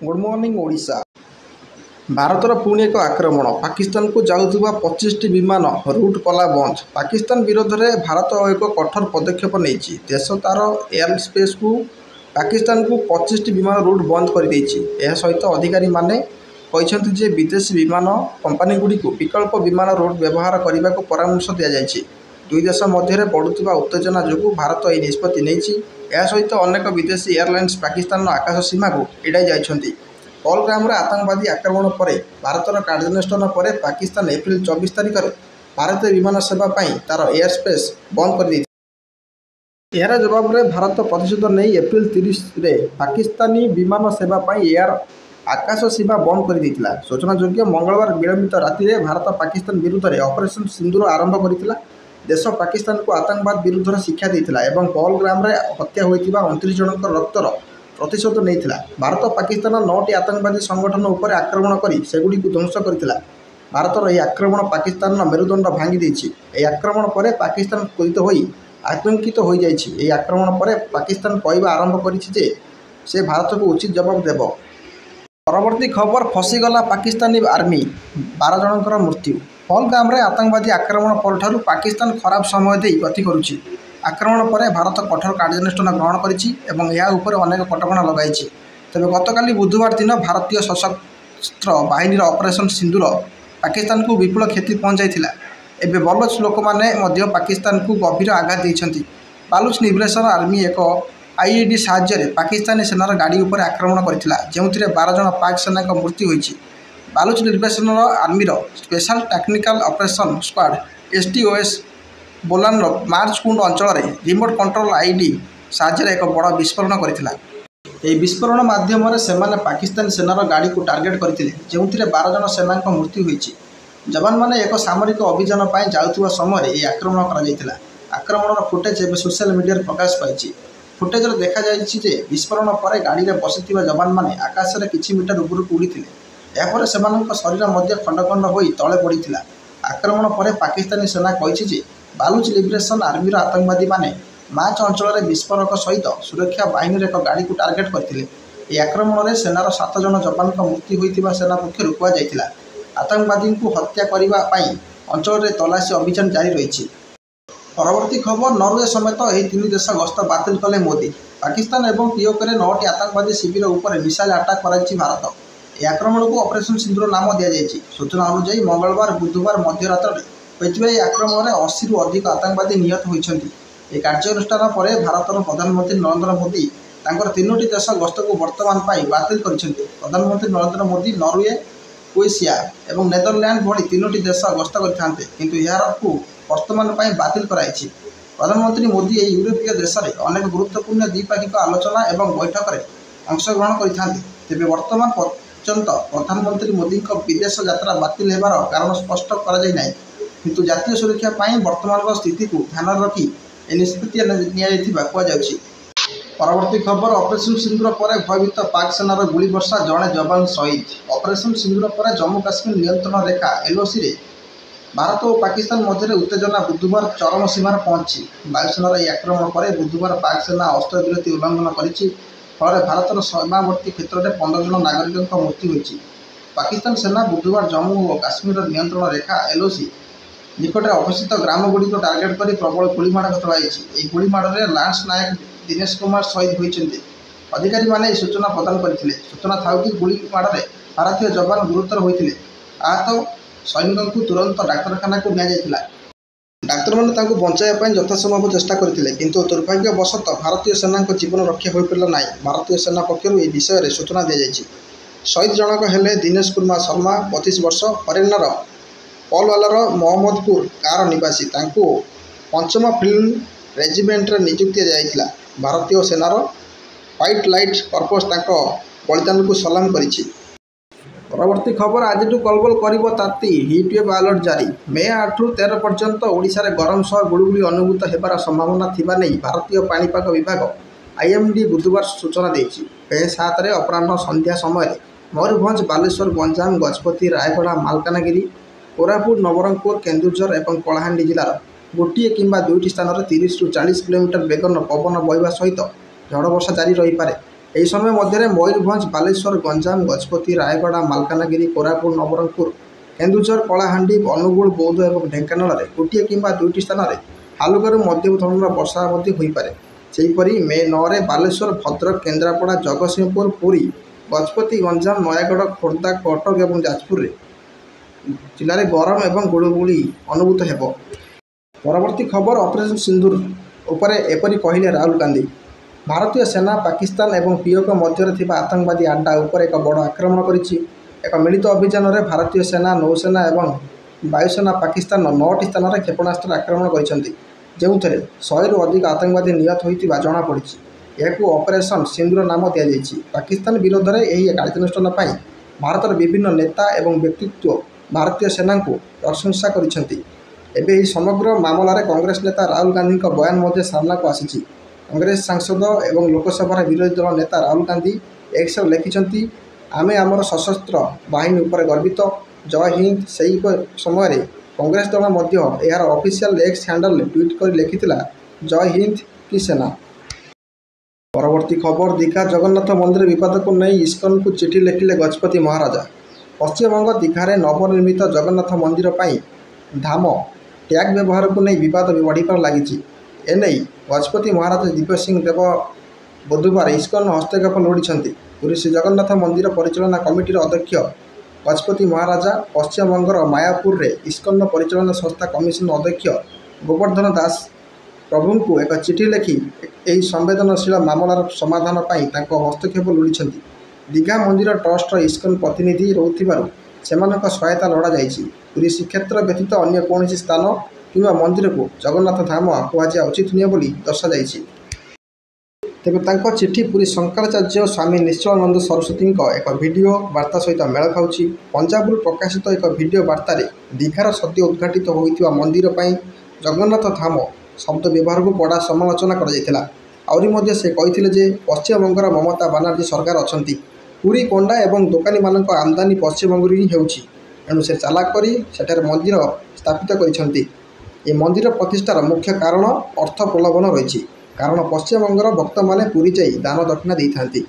Good morning Odisha. भारतर पुणी एक आक्रमण पाकिस्तान को जाऊथुवा 25टी विमान रूट कला बंद। पाकिस्तान विरोध में भारत एक कठोर पदक्षेप नहीं देश तार एयर स्पेस को पाकिस्तान को 25टी विमान रूट बंद कर सहित अधिकारी माने कहते जे विदेशी विमान कंपनी गुड़ी विकल्प विमान रूट व्यवहार करने को परामर्श दि जाएगी। दुई देश मध्य बढ़ुवा उत्तेजना जो भारत यह निष्पत्ति नहीं सहित अनेक विदेशी एयरलाइंस पाकिस्तान आकाश सीमा को एड़ाई जाइछन्ति। पहलगाम आतंकवादी आक्रमण पर भारतर कार्यानुष्ठान पर पाकिस्तान एप्रिल 24 तारिख में भारतीय विमान सेवा तार एयर स्पेस बंद कर दी। यार जवाब में भारत प्रतिशोध नहीं एप्रिल 30 में पाकिस्तानी विमान सेवा एयर आकाश सीमा बंद कर देता। सूचनायोग्य मंगलवार विलंबित राति में भारत पाकिस्तान विरुद्ध में ऑपरेशन सिंदूर आरंभ करथिला। देश पाकिस्तान को आतंकवाद विरुद्ध शिक्षा देता और पहलगाम में हत्या होता 29 जनक रक्तर प्रतिशोध नहीं। भारत पाकिस्तान 9टी आतंकवादी संगठन उपर आक्रमण कर सेगुड़ी ध्वंस करथिला। भारतर यह आक्रमण पाकिस्तान मेरुदंड भांगी देछि। यह आक्रमण पर पाकिस्तान क्रोधित होई आतंकित हो जाइछि। यह आक्रमण पर पाकिस्तान कहवा आरंभ करिछि जे से भारत को उचित जवाब देव। परवर्ती खबर फसीगला पाकिस्तानी आर्मी 12 जनकर मृत्यु। पहलगाम में आतंकवादी आक्रमण पर पाकिस्तान खराब समय दे गति करुछि। आक्रमण पर भारत कठोर कार्यानुष्ठान ग्रहण कर अनेक कटकणा लगाई। तेज गतकाली बुधवार दिन भारतीय सशस्त्र बाहिनी ऑपरेशन सिंदूर पाकिस्तान को विपुल क्षति पहुंचाई। एवं बलोच लोक मैंने पाकिस्तान को गभीर आघात देते। बालूच लिबरेशन आर्मी एक आईईडी साहाय्य पाकिस्तानी सेनार गाड़ी उपर आक्रमण करथिला जो 12 जन पाक सेना मृत्यु होइछि। Baloch liberation army special technical operation squad STOS Bolan मार्च कुंड अंचल में रिमोट कंट्रोल आईडी साहाय्य एक बड़ विस्फोरण करथिला। यह विस्फोरण माध्यम से पाकिस्तानी सेनार गाड़ी को टार्गेट करथिले जो 12 जन सेना मृत्यु होइछि। जवान मैंने एक सामरिक अभियान पर जाउथुवा समय यह आक्रमण करा। आक्रमण फुटेज एवं सोशल मीडिया प्रकाश पाई। फुटेज देखा जाए विस्फोरण पर गाड़ी में बसी जवान मैंने आकाश में किछि मीटर उपरक उड़ीते यापर से शरीर मध्य खंड खंड हो तले पड़ा। आक्रमण पर पाकिस्तानी सेना कही बालूच लिबरेशन आर्मीर आतंकवादी माने माच अंचल में विस्फोरक सहित सुरक्षा बाहिनी एक गाड़ी को टार्गेट करते। यह आक्रमण में सेनार 7 जन जवान मृत्यु होता सेना पक्षर कहुला। आतंकवादी को हत्या करने अंचल में तलाशी अभियान जारी रही। परवर्ती खबर नॉर्वे समेत यह 3 देश गस्त बातिल कले मोदी। पाकिस्तान और पीओके 9टी आतंकवादी शिविर उपर मिसाइल आटाक कर भारत। यह आक्रमण को ऑपरेशन सिंदूर नाम दि जाएगी। सूचना अनुसार मंगलवार बुधवार मध्यरात्र होता यह आक्रमण में 80 रु अधिक आतंकवादी निहत होती। यह कार्यानुष्ठान पर भारतर प्रधानमंत्री नरेंद्र मोदी 3टी देश गस्त को वर्तमान बातिल कर। प्रधानमंत्री नरेंद्र मोदी नॉर्वे क्रोएशिया और नेदरलैंड भली 3टी देश गस्त करते किंतु यार वर्तमान बातिल कराई। प्रधानमंत्री मोदी यह यूरोपीय देश में अनेक गुरुत्वपूर्ण द्विपाक्षिक आलोचना और बैठक में अंशग्रहण करते। तेज वर्तमान पर्यंत प्रधानमंत्री मोदी विदेश यात्रा बातिल होबार कारण स्पष्ट कराई किंतु जातीय सुरक्षा वर्तमान स्थिति को ध्यान रखी निष्पत्ति कहुच्छी। परवर्ती खबर ऑपरेशन सिंदूर पर भयभीत पाक सेनार गुली वर्षा जड़े जवान शहीद। ऑपरेशन सिंदूर पर जम्मू काश्मीर नियंत्रण रेखा एलओसी रे भारत और पाकिस्तान मध्य उत्तेजना बुधवार चरम सीमार पहुंची। वायुसेनार यह आक्रमण पर बुधवार पाक सेना अस्त्रविरति उल्लंघन करिछि। फल भारतर सीमावर्ती क्षेत्र में 15 जन नागरिकों मृत्यु होइछि। पाकिस्तान सेना बुधवार जम्मू और काश्मीर नियंत्रण रेखा एलओसी निकट अवस्थित ग्रामगुड़ी को टार्गेट कर प्रबल गुलीमाड़ चलाई। यह गुलीमाड़ में लांस नायक दिनेश कुमार शहीद होती। अधिकारी मैंने सूचना प्रदान करते। सूचना था कि गुलीमाड़ में भारतीय जवान गुरुतर होते। आहत सैनिकों को तुरंत डाक्तखाना को निया डाक्तर मैंने बचाइवाई यथासंभव चेष्टा करते किंतु दुर्भाग्यवशत भारतीय सेना जीवन रक्षा हो पारा ना। भारतीय सेना पक्षर यह विषय में सूचना दी जाएगी। शहीद जनक हेले दिनेश कुमार शर्मा 32 वर्ष हरियाणार पलवालार मोहम्मदपुर गाँव निवासी। 5म फिल्म रेजिमेंट नियुक्ति दिया। भारतीय सेनार व्हाइट लाइट कर्पस बलिदान को सलाम करिछि। परवर्ती खबर आज कलबल कर ताती हिटवेव अलर्ट जारी। मे 8 रु 13 पर्यंत ओडिशा रे गरम सह गुड़गुड़ी अनुभूत होबार संभावना थिबा नहीं भारतीय पाणीपाग विभाग आईएमडी बुधवार सूचना देछि। मे 7 रे अपराह्न संध्या समय मयूरभंज बालेश्वर गंजाम गजपति रायगढ़ मालकानगिरी कोरापुट नवरंगपुर केन्दुझर और कलाहांडी जिलार गोटे किंबा 2टी स्थान में 30 रु 40 किलोमीटर बेगर पवन बहवा सहित झड़ वर्षा जारी रही पारे। ଏହି ସମୟ ମଧ୍ୟରେ ମୟୂରଭଞ୍ଜ, ବାଲେଶ୍ୱର, ଗଞ୍ଜାମ, ଗଜପତି, ରାୟଗଡ଼ା, ମାଲକାନଗିରି, କୋରାପୁଟ, ନବରଙ୍ଗପୁର, କେନ୍ଦୁଝର, କଳାହାଣ୍ଡି, ଅନୁଗୁଳ, ବୌଦ୍ଧ ଏବଂ ଢେଙ୍କାନାଳରେ ଗୋଟିଏ କିମ୍ବା ଦୁଇଟି ସ୍ଥାନରେ ହାଲୁକାରୁ ମଧ୍ୟମ ଧରଣର ବର୍ଷା ମଧ୍ୟ ହୋଇପାରେ। ସେହିପରି ମେ 9ରେ ବାଲେଶ୍ୱର, ଭଦ୍ରକ, କେନ୍ଦ୍ରାପଡ଼ା, ଜଗତସିଂହପୁର, ପୁରୀ, ଗଜପତି, ଗଞ୍ଜାମ, ନୟାଗଡ଼, ଖୋର୍ଦ୍ଧା, କଟକ ଏବଂ ଯାଜପୁର ଜିଲ୍ଲାରେ ଗରମ ଏବଂ ଗୁଳୁଗୁଳି ଅନୁଭୂତ ହେବ। ପରବର୍ତ୍ତୀ ଖବର ଅପରେସନ୍ ସିନ୍ଦୁର ଉପରେ ଏପରି କହିଲେ ରାହୁଲ ଗାନ୍ଧୀ। ଭାରତୀୟ ସେନା ପାକିସ୍ତାନ ଏବଂ ପିଓକେ ମଧ୍ୟରେ ଥିବା ଆତଙ୍କବାଦୀ ଆଡ୍ଡା ଉପରେ ଏକ ବଡ଼ ଆକ୍ରମଣ କରିଛି। ଏକ ମିଳିତ ଅଭିଯାନରେ ଭାରତୀୟ ସେନା, ନୌସେନା ଏବଂ ବାୟୁସେନା ପାକିସ୍ତାନର 9ଟି ସ୍ଥାନରେ କ୍ଷେପଣାସ୍ତ୍ର ଆକ୍ରମଣ କରିଛନ୍ତି, ଯେଉଁଥିରେ 100ରୁ ଅଧିକ ଆତଙ୍କବାଦୀ ନିହତ ହୋଇଥିବା ଜଣାପଡ଼ିଛି। ଏହାକୁ ଅପରେସନ୍ ସିନ୍ଦୁର ନାମ ଦିଆଯାଇଛି। ପାକିସ୍ତାନ ବିରୋଧରେ ଏହି କାର୍ଯ୍ୟାନୁଷ୍ଠାନ ପାଇଁ ଭାରତର ବିଭିନ୍ନ ନେତା ଏବଂ ବ୍ୟକ୍ତିତ୍ୱ ଭାରତୀୟ ସେନାଙ୍କୁ ପ୍ରଶଂସା କରିଛନ୍ତି। ଏବେ ଏହି ସମଗ୍ର ମାମଲାରେ କଂଗ୍ରେସ ନେତା ରାହୁଲ ଗାନ୍ଧୀଙ୍କ ବୟାନ ମଧ୍ୟ ସାମ୍ନାକୁ ଆସିଛି। କଂଗ୍ରେସ ସାଂସଦ ଏବଂ ଲୋକସଭାର ବିରୋଧୀ ଦଳ ନେତା ରାହୁଲ ଗାନ୍ଧୀ ଏକ୍ସରେ ଲେଖିଛନ୍ତି, ଆମେ ଆମର ସଶସ୍ତ୍ର ବାହିନୀ ଉପରେ ଗର୍ବିତ। ଜୟ ହିନ୍ଦ। ସେହି ସମୟରେ କଂଗ୍ରେସ ଦଳ ମଧ୍ୟ ଏହାର ଅଫିସିଆଲ ଏକ୍ସ ହ୍ୟାଣ୍ଡେଲରେ ଟ୍ୱିଟ୍ କରି ଲେଖିଥିଲା, ଜୟ ହିନ୍ଦ କି ସେନା। ପରବର୍ତ୍ତୀ ଖବର ଦୀଘା ଜଗନ୍ନାଥ ମନ୍ଦିର ବିବାଦକୁ ନେଇ ଇସ୍କନକୁ ଚିଠି ଲେଖିଲେ ଗଜପତି ମହାରାଜା। ପଶ୍ଚିମବଙ୍ଗ ଦୀଘାରେ ନବନିର୍ମିତ ଜଗନ୍ନାଥ ମନ୍ଦିର ପାଇଁ ଧାମ ଟ୍ୟାଗ ବ୍ୟବହାରକୁ ନେଇ ବିବାଦ ବଢ଼ିବାରେ ଲାଗିଛି। ଏନେଇ ଗଜପତି ମହାରାଜା ଦିବ୍ୟ ସିଂହ ଦେବ ବୁଧବାର ଇସ୍କନ ହସ୍ତକ୍ଷେପ ଲୋଡ଼ିଛନ୍ତି। ପୁରୀ ଶ୍ରୀଜଗନ୍ନାଥ ମନ୍ଦିର ପରିଚାଳନା କମିଟିର ଅଧ୍ୟକ୍ଷ ଗଜପତି ମହାରାଜା ପଶ୍ଚିମବଙ୍ଗର ମାୟାପୁରରେ ଇସ୍କନ ପରିଚାଳନା ସଂସ୍ଥା କମିଶନ ଅଧ୍ୟକ୍ଷ ଗୋବର୍ଦ୍ଧନ ଦାସ ପ୍ରଭୁଙ୍କୁ ଏକ ଚିଠି ଲେଖି ଏହି ସମ୍ବେଦନଶୀଳ ମାମଲାର ସମାଧାନ ପାଇଁ ତାଙ୍କ ହସ୍ତକ୍ଷେପ ଲୋଡ଼ିଛନ୍ତି। ଦୀଘା ମନ୍ଦିର ଟ୍ରଷ୍ଟର ଇସ୍କନ ପ୍ରତିନିଧି ରହୁଥିବାରୁ ସେମାନଙ୍କ ସହାୟତା ଲୋଡ଼ାଯାଇଛି। ପୁରୀ ଶ୍ରୀକ୍ଷେତ୍ର ବ୍ୟତୀତ ଅନ୍ୟ କୌଣସି ସ୍ଥାନ କିମ୍ବା ମନ୍ଦିରକୁ ଜଗନ୍ନାଥ ଧାମ କୁହାଯିବା ଉଚିତ ନୁହେଁ ବୋଲି ଦର୍ଶାଯାଇଛି। ତେବେ ତାଙ୍କ ଚିଠି ପୁରୀ ଶଙ୍କରାଚାର୍ଯ୍ୟ ସ୍ୱାମୀ ନିଶ୍ଚଳାନନ୍ଦ ସରସ୍ୱତୀଙ୍କ ଏକ ଭିଡ଼ିଓ ବାର୍ତ୍ତା ସହିତ ମେଳ ଖାଉଛି। ପଞ୍ଜାବରୁ ପ୍ରକାଶିତ ଏକ ଭିଡ଼ିଓ ବାର୍ତ୍ତାରେ ଦୀଘାର ସଦ୍ୟ ଉଦ୍ଘାଟିତ ହୋଇଥିବା ମନ୍ଦିର ପାଇଁ ଜଗନ୍ନାଥ ଧାମ ଶବ୍ଦ ବ୍ୟବହାରକୁ କଡ଼ା ସମାଲୋଚନା କରାଯାଇଥିଲା। ଆହୁରି ମଧ୍ୟ ସେ କହିଥିଲେ ଯେ ପଶ୍ଚିମବଙ୍ଗର ମମତା ବାନାର୍ଜୀ ସରକାର ଅଛନ୍ତି। ପୁରୀ ପଣ୍ଡା ଏବଂ ଦୋକାନୀମାନଙ୍କ ଆମଦାନୀ ପଶ୍ଚିମବଙ୍ଗରୁ ହିଁ ହେଉଛି। ଏଣୁ ସେ ଚାଲାକ କରି ସେଠାରେ ମନ୍ଦିର ସ୍ଥାପିତ କରିଛନ୍ତି। ଏହି ମନ୍ଦିର ପ୍ରତିଷ୍ଠାର ମୁଖ୍ୟ କାରଣ ଅର୍ଥ ପ୍ରଲୋଭନ ରହିଛି। କାରଣ ପଶ୍ଚିମବଙ୍ଗର ଭକ୍ତମାନେ ପୁରୀ ଯାଇ ଦାନ ଦକ୍ଷିଣା ଦେଇଥାନ୍ତି।